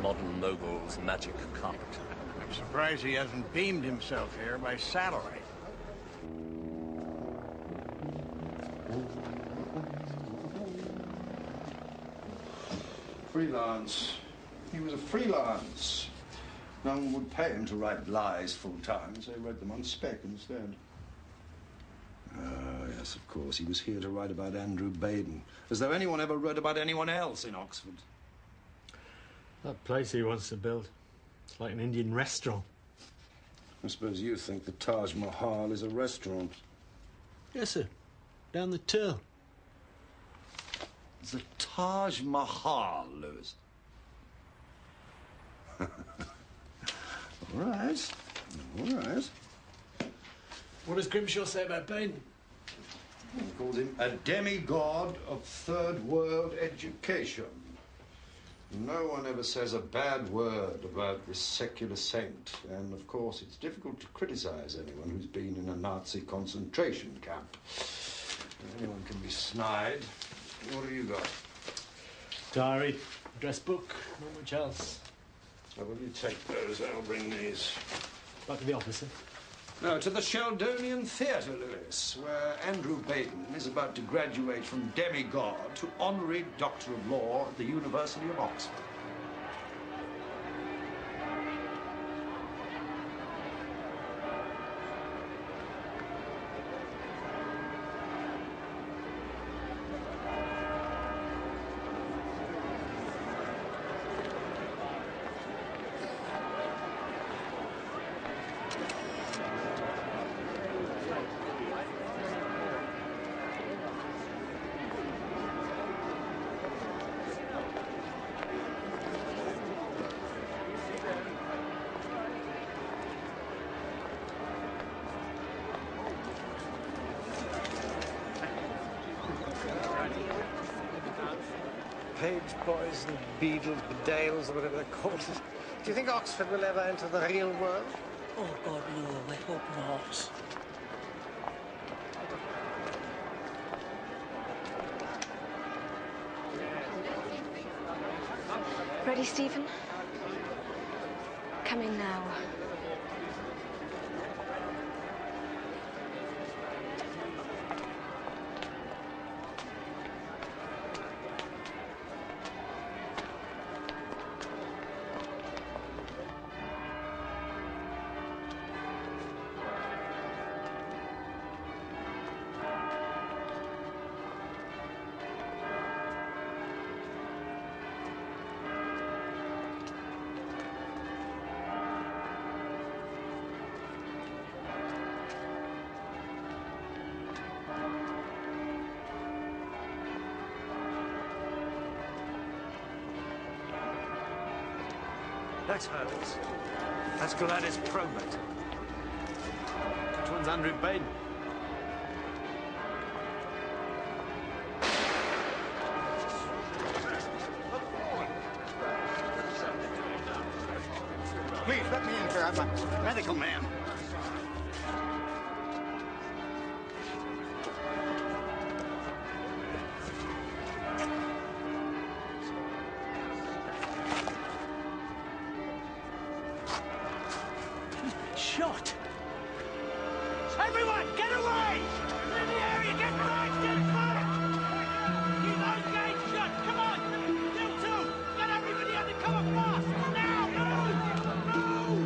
modern noble's magic carpet. I'm surprised he hasn't beamed himself here by satellite. Freelance. He was a freelance. No one would pay him to write lies full-time, so he wrote them on spec instead. Oh, yes, of course. He was here to write about Andrew Baden. As though anyone ever wrote about anyone else in Oxford. That place he wants to build. It's like an Indian restaurant. I suppose you think the Taj Mahal is a restaurant. Yes, sir. Down the till. The Taj Mahal, Lewis. All right. All right. What does Grimshaw say about Baden? He calls him a demigod of third world education. No one ever says a bad word about this secular saint. And, of course, it's difficult to criticize anyone who's been in a Nazi concentration camp. Anyone can be snide. What have you got? Diary, address book, not much else. How will you take those? I'll bring these. Back to the office, sir. No, to the Sheldonian Theatre, Lewis, where Andrew Baden is about to graduate from demigod to honorary Doctor of Law at the University of Oxford. Page boys and beadles, bedales, or whatever they're called. Do you think Oxford will ever enter the real world? Oh, God, no, I hope not. Ready, Stephen? Come in now. That's Holmes. That's Gladys Probert. Which one's Andrew Baden? Please, let me in, sir. I'm a medical man. Shot! Everyone, get away! You're in the area, get back, get back! Keep those gates shut, come on! You two, get everybody under cover fast! Now, move! Move!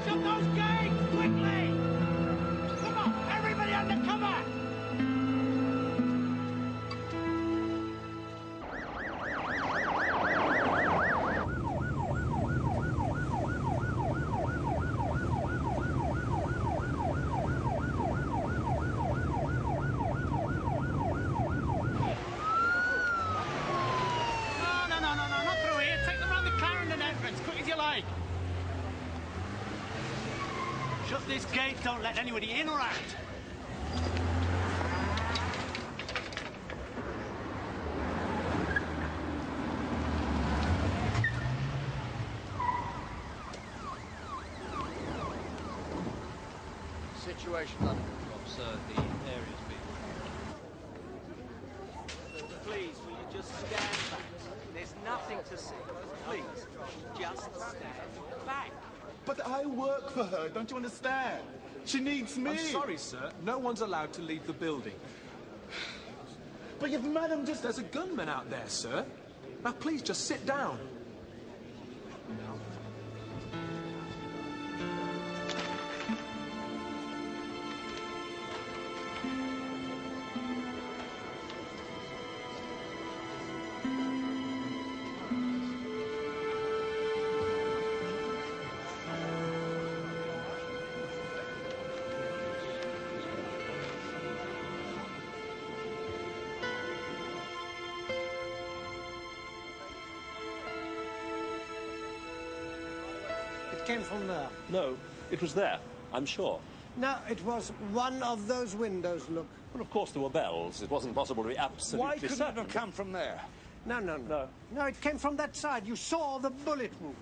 Shut those gates, quickly! Come on, everybody under cover! Shut this gate, don't let anybody in or out. Situation's under control, sir. The area's been... Please, will you just stand back. There's nothing to see. Please, just stand back. But I work for her, don't you understand? She needs me. I'm sorry, sir. No one's allowed to leave the building. But if Madam just... There's a gunman out there, sir. Now, please, just sit down. Came from there. No, it was there, I'm sure. No, it was one of those windows, look. Well, of course there were bells. It wasn't possible to be absolutely Why couldn't certain. it have come from there? No. No, it came from that side. You saw the bullet wound.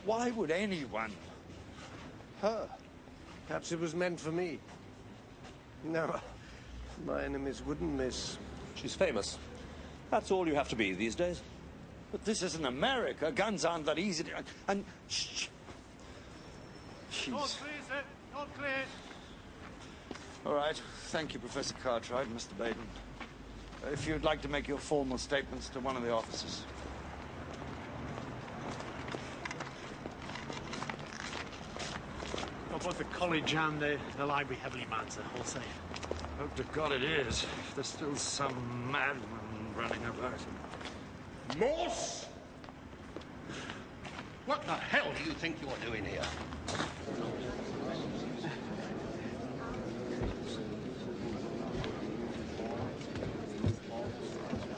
Why would anyone? Her? Perhaps it was meant for me. No, my enemies wouldn't miss. She's famous. That's all you have to be these days. But this isn't America. Guns aren't that easy to... And... Shh. Jeez. All clear, sir. All clear. All right. Thank you, Professor Cartwright, Mr. Baden. If you'd like to make your formal statements to one of the officers. Well, both the college and the library heavily manned, sir. All safe. Hope to God it is. There's still some madman running about. Morse? What the hell do you think you're doing here?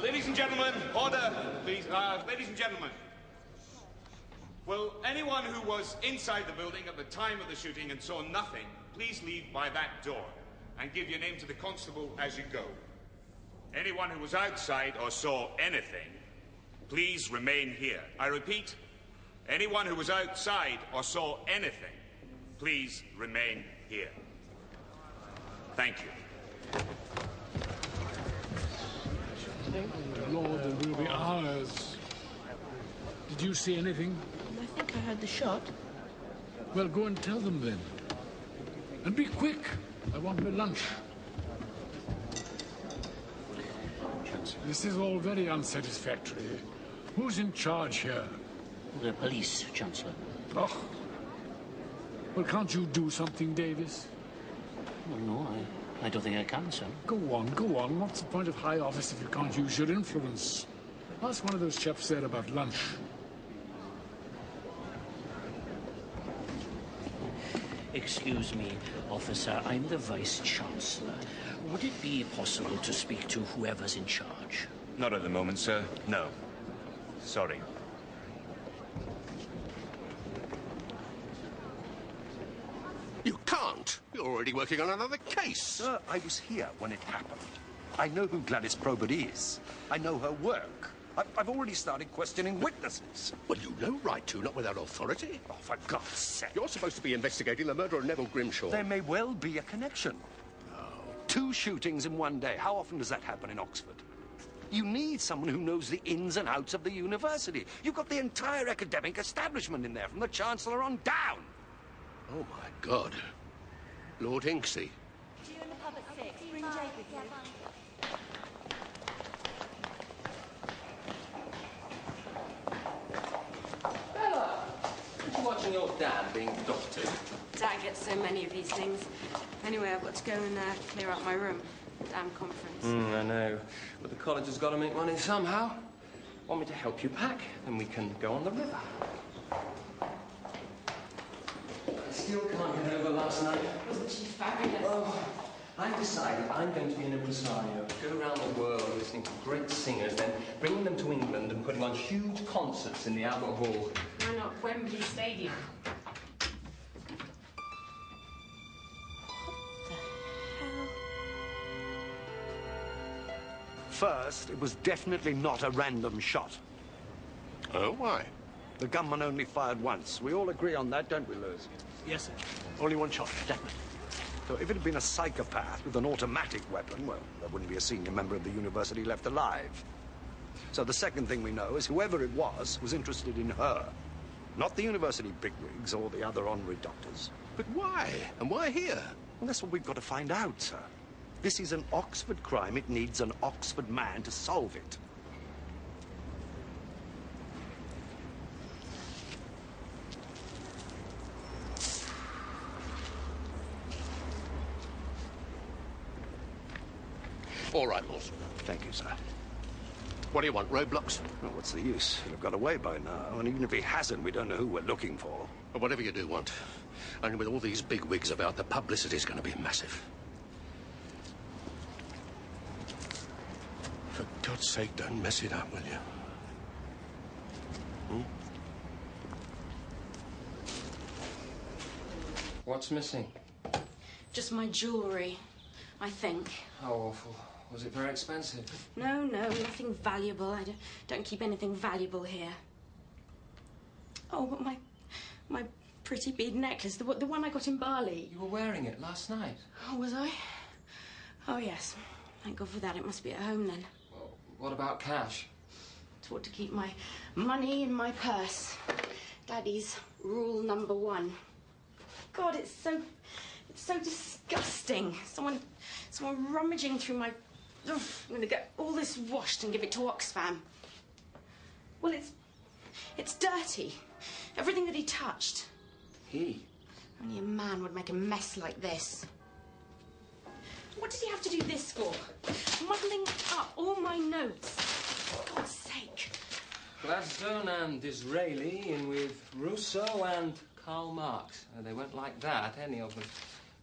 Ladies and gentlemen, order, please. Ladies and gentlemen, will anyone who was inside the building at the time of the shooting and saw nothing, please leave by that door and give your name to the constable as you go. Anyone who was outside or saw anything, please remain here. I repeat, anyone who was outside or saw anything, please remain here. Thank you. Lord, there will be hours. Did you see anything? I think I heard the shot. Well, go and tell them then. And be quick. I want my lunch. This is all very unsatisfactory. Who's in charge here? The police, Chancellor. Oh. Well, can't you do something, Davis? Well, no, I don't think I can, sir. Go on. What's the point of high office if you can't use your influence? Ask one of those chaps there about lunch. Excuse me, officer. I'm the Vice-Chancellor. Would it be possible to speak to whoever's in charge? Not at the moment, sir. No. Sorry. You can't. You're already working on another case. Sir, I was here when it happened. I know who Gladys Probert is. I know her work. I've already started questioning witnesses. Well, you know right to, not without authority. Oh, for God's sake. You're supposed to be investigating the murder of Neville Grimshaw. There may well be a connection. Oh. 2 shootings in one day. How often does that happen in Oxford? You need someone who knows the ins and outs of the university. You've got the entire academic establishment in there, from the Chancellor on down. Oh, my God. Lord Inksey. Due in the pub at 6. Bring Jake with you. Bella! What are you watching your dad being doctored? Dad gets so many of these things. Anyway, I've got to go and clear out my room. Damn conference. I know. But the college has got to make money somehow. Want me to help you pack? Then we can go on the river. I still can't get over last night. Wasn't she fabulous? Oh, I decided I'm going to be an impresario. Go around the world listening to great singers, then bringing them to England and putting on huge concerts in the Albert Hall. Why not Wembley Stadium? First, it was definitely not a random shot. Oh, why? The gunman only fired once. We all agree on that, don't we, Lewis? Yes, sir. Only one shot, definitely. So if it had been a psychopath with an automatic weapon, well, there wouldn't be a senior member of the university left alive. So the second thing we know is whoever it was interested in her. Not the university bigwigs or the other honorary doctors. But why? And why here? Well, that's what we've got to find out, sir. This is an Oxford crime. It needs an Oxford man to solve it. All right, boss. Thank you, sir. What do you want, roadblocks? Well, what's the use? He'll have got away by now, and even if he hasn't, we don't know who we're looking for. Well, whatever you do want. Only with all these big wigs about, the publicity's going to be massive. For God's sake, don't mess it up, will you? Hmm? What's missing? Just my jewellery, I think. How awful. Was it very expensive? No, nothing valuable. I don't keep anything valuable here. Oh, but my pretty bead necklace, the one I got in Bali. You were wearing it last night. Oh, was I? Oh, yes. Thank God for that. It must be at home then. Well, what about cash? Taught to keep my money in my purse. Daddy's rule number 1. God, it's so disgusting. Someone rummaging through my... Ugh, I'm gonna get all this washed and give it to Oxfam. Well, it's dirty. Everything that he touched. He? Only a man would make a mess like this. What did he have to do this for? Muddling up all my notes. For God's sake. Gladstone and Disraeli in with Rousseau and Karl Marx. They weren't like that, any of them.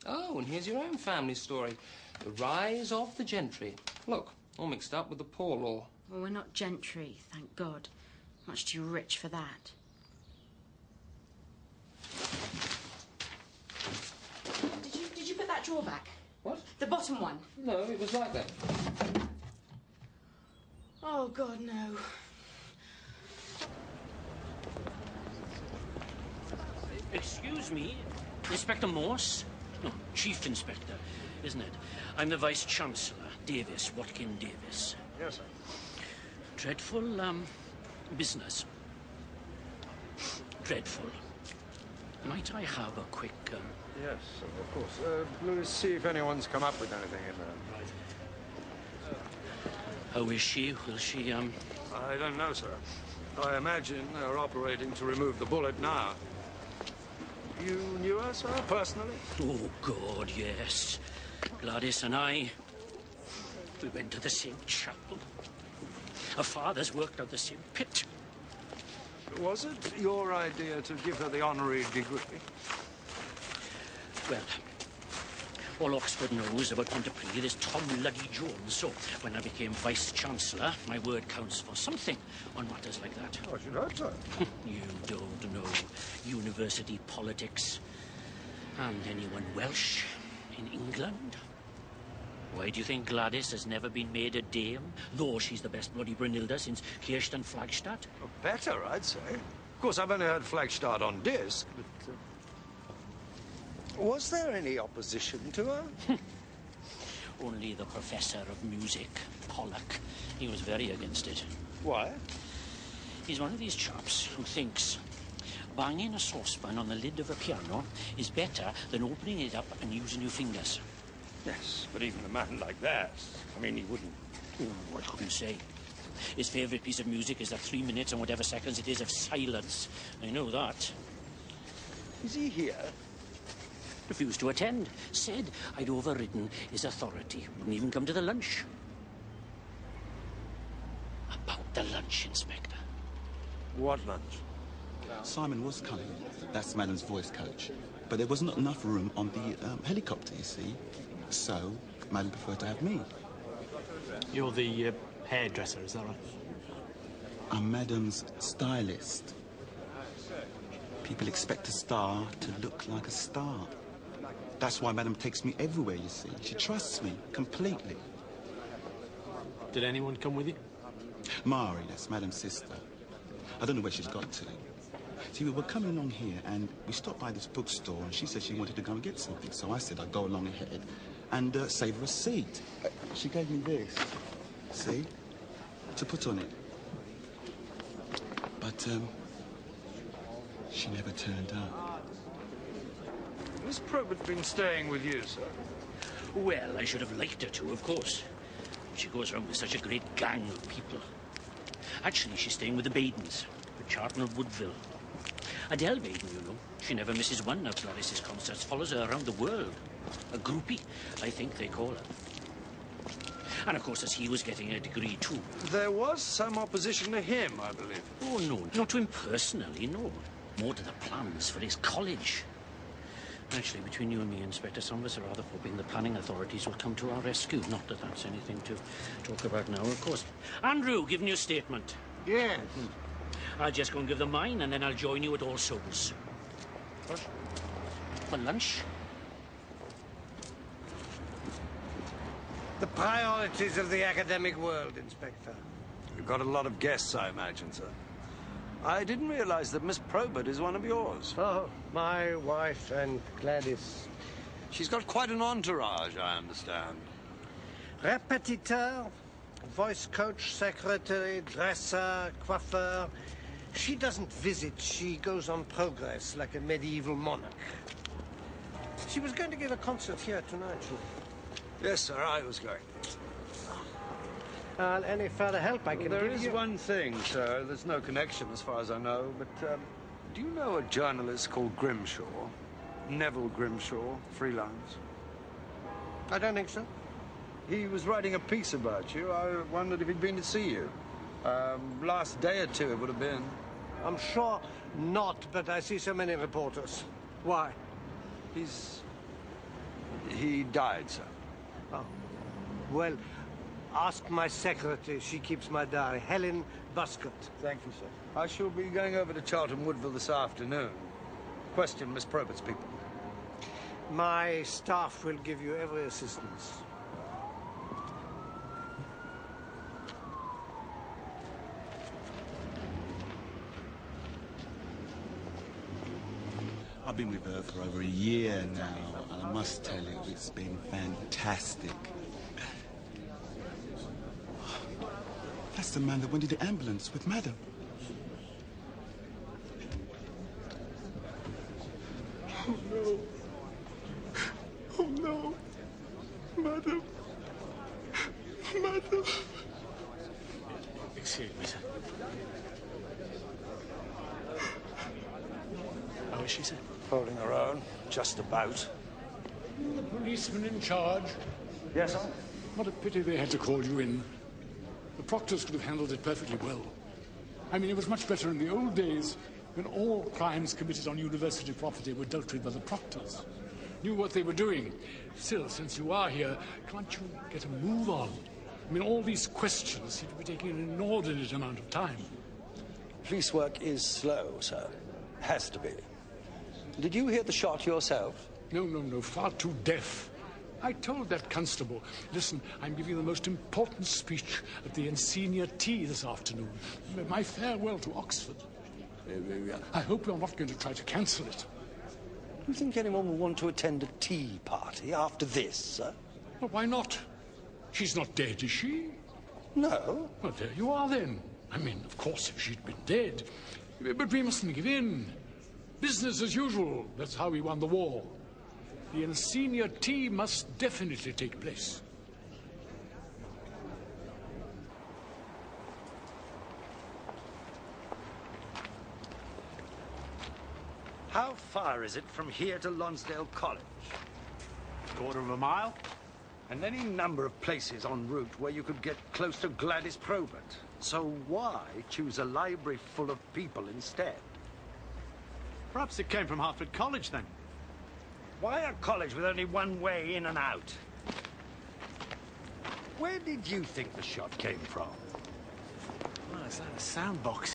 Oh, and here's your own family story. The rise of the gentry. Look, all mixed up with the poor law. Well, we're not gentry, thank God. Much too rich for that. Did you put that drawer back? What? The bottom one? No, it was like that. Oh, God, no. Excuse me, Inspector Morse? No, Chief Inspector, isn't it? I'm the Vice-Chancellor, Davis, Watkin Davis. Yes, sir. Dreadful, business. Dreadful. Might I have a quick, Yes, of course. Louis, see if anyone's come up with anything in there. How is she? Will she, I don't know, sir. I imagine they're operating to remove the bullet now. You knew her, sir, personally? Oh, God, yes. Gladys and I, we went to the same chapel. Our fathers worked out the same pit. Was it your idea to give her the honorary degree? Well, all Oxford knows about Pontypridd is Tom Luddy Jones, so when I became Vice-Chancellor, my word counts for something on matters like that. Oh, I should hope so. You don't know university politics. And anyone Welsh in England? Why do you think Gladys has never been made a dame, though she's the best bloody Brunhilde since Kirsten Flagstadt? Well, better, I'd say. Of course, I've only heard Flagstadt on disc, but... was there any opposition to her? Only the professor of music, Pollock. He was very against it. Why? He's one of these chaps who thinks banging a saucepan on the lid of a piano is better than opening it up and using your fingers. Yes, but even a man like that, I mean, he wouldn't... Oh, I couldn't say. His favourite piece of music is the 3 minutes and whatever seconds it is of silence. I know that. Is he here? Refused to attend. Said I'd overridden his authority. Wouldn't even come to the lunch. About the lunch, Inspector. What lunch? Simon was coming. That's Madam's voice coach. But there wasn't enough room on the helicopter, you see. So, Madam preferred to have me. You're the hairdresser, is that right? I'm Madam's stylist. People expect a star to look like a star. That's why Madam takes me everywhere, you see. She trusts me completely. Did anyone come with you? Mari, that's Madam's sister. I don't know where she's got to. See, we were coming along here, and we stopped by this bookstore, and she said she wanted to go and get something. So I said I'd go along ahead and save her a seat. She gave me this, see, to put on it. But, she never turned up. Miss Probert's been staying with you, sir? Well, I should have liked her to, of course. She goes around with such a great gang of people. Actually, she's staying with the Badens, the Charlton of Woodville. Adele Baden, you know. She never misses one of Gladys's concerts, follows her around the world. A groupie, I think they call her. And of course, as he was getting a degree too. There was some opposition to him, I believe. Oh, no, not to him personally, no. More to the plans for his college. Actually, between you and me, Inspector, some of us are rather hoping the planning authorities will come to our rescue. Not that that's anything to talk about now, of course. Andrew, giving you a statement. Yes. I'll just go and give them mine, and then I'll join you at All Souls. For lunch? The priorities of the academic world, Inspector. You've got a lot of guests, I imagine, sir. I didn't realize that Miss Probert is one of yours. Oh, my wife and Gladys. She's got quite an entourage, I understand. Repetiteur, voice coach, secretary, dresser, coiffeur. She doesn't visit, she goes on progress like a medieval monarch. She was going to give a concert here tonight. Yes, sir, I was going. Any further help I can give you? There is one thing, sir. There's no connection as far as I know, but do you know a journalist called Grimshaw? Neville Grimshaw, freelance? I don't think so. He was writing a piece about you. I wondered if he'd been to see you. Last day or two, it would have been. I'm sure not, but I see so many reporters. Why? He died, sir. Oh. Well, ask my secretary. She keeps my diary. Helen Buscott. Thank you, sir. I shall be going over to Charlton Woodville this afternoon. Question Miss Probert's people. My staff will give you every assistance. I've been with her for over a year now, and I must tell you, it's been fantastic. That's the man that went in the ambulance with Madam. Oh, no. Oh, no. Madam. Madam. Excuse me, sir. How is she, sir? Holding her own, just about. The policeman in charge? Yes, sir. What a pity they had to call you in. The proctors could have handled it perfectly well. I mean, it was much better in the old days when all crimes committed on university property were dealt with by the proctors. Knew what they were doing. Still, since you are here, can't you get a move on? I mean, all these questions seem to be taking an inordinate amount of time. Police work is slow, sir. Has to be. Did you hear the shot yourself? No, far too deaf. I told that constable, listen, I'm giving the most important speech at the I.M.T.O.T.G this afternoon. My farewell to Oxford. I hope you're not going to try to cancel it. Do you think anyone will want to attend a tea party after this, sir? Well, why not? She's not dead, is she? No. Well, there you are then. I mean, of course, if she'd been dead. But we mustn't give in. Business as usual. That's how we won the war. The I.M.T.O.T.G must definitely take place. How far is it from here to Lonsdale College? Quarter of a mile. And any number of places en route where you could get close to Gladys Probert. So why choose a library full of people instead? Perhaps it came from Hartford College, then. Why a college with only one way in and out? Where did you think the shot came from? Well, is that a sound box?